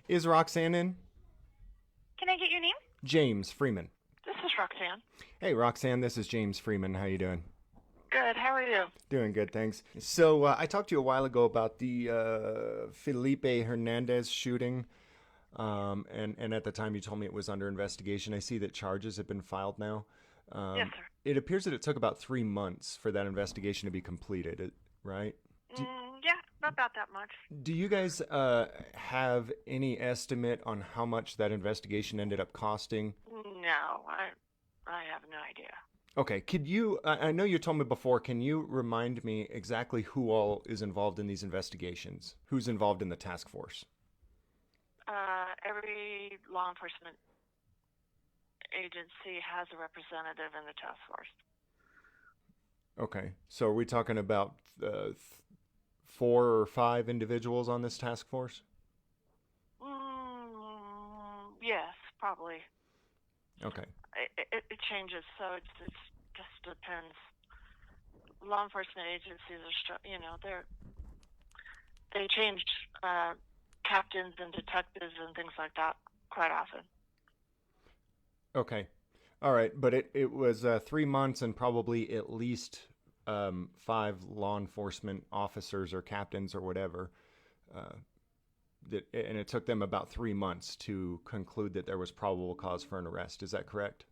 Is Roxanne in? Can I get your name? James Freeman. This is Roxanne. Hey, Roxanne, this is James Freeman. How you doing? Good. How are you? Doing good, thanks. So I talked to you a while ago about the Felipe Hernandez shooting, and at the time you told me it was under investigation. I see that charges have been filed now. Yes, sir. It appears that it took about 3 months for that investigation to be completed, right? Do, Yeah, not about that much. do you guys have any estimate on how much that investigation ended up costing? No, I have no idea. Okay, could you, I know you told me before, can you remind me exactly who all is involved in these investigations? Who's involved in the task force? Every law enforcement agency has a representative in the task force. Okay, so are we talking about 4 or 5 individuals on this task force? Yes, probably. Okay, It changes, so it just depends. Law enforcement agencies are, they change captains and detectives and things like that quite often. okay. All right, but it was 3 months and probably at least 5 law enforcement officers or captains or whatever. Uh, and it took them about 3 months to conclude that there was probable cause for an arrest. Is that correct?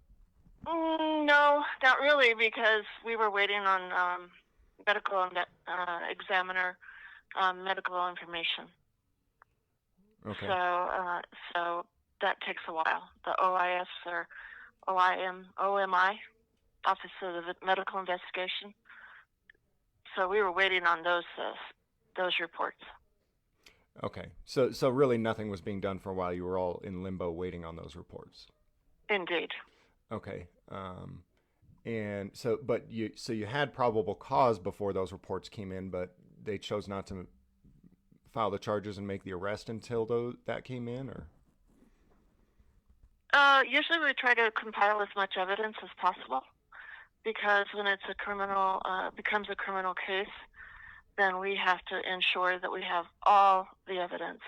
No, not really, because we were waiting on medical examiner medical information. Okay. So that takes a while. The OIS or OMI, Office of the Medical Investigation. So we were waiting on those reports. Okay. So really nothing was being done for a while. You were all in limbo waiting on those reports. Indeed. Okay. And so you had probable cause before those reports came in, but they chose not to file the charges and make the arrest until that came in, or? Usually we try to compile as much evidence as possible because when it's becomes a criminal case, then we have to ensure that we have all the evidence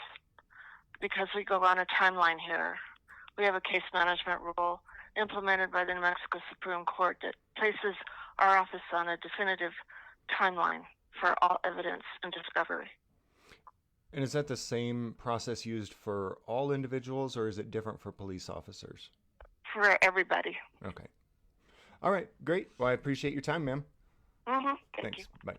because we go on a timeline here. We have a case management rule implemented by the New Mexico Supreme Court that places our office on a definitive timeline for all evidence and discovery. And is that the same process used for all individuals, or is it different for police officers? For everybody. Okay. All right. Great. Well, I appreciate your time, ma'am. Thank you. Thanks. Bye.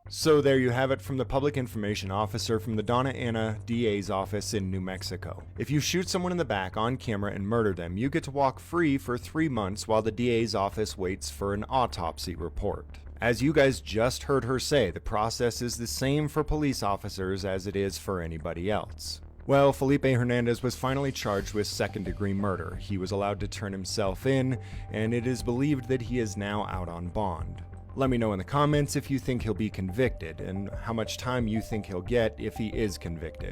So there you have it from the public information officer from the Donna Ana DA's office in New Mexico. If you shoot someone in the back on camera and murder them, you get to walk free for 3 months while the DA's office waits for an autopsy report. As you guys just heard her say, the process is the same for police officers as it is for anybody else. Well, Felipe Hernandez was finally charged with second-degree murder. He was allowed to turn himself in, and it is believed that he is now out on bond. Let me know in the comments if you think he'll be convicted and how much time you think he'll get if he is convicted.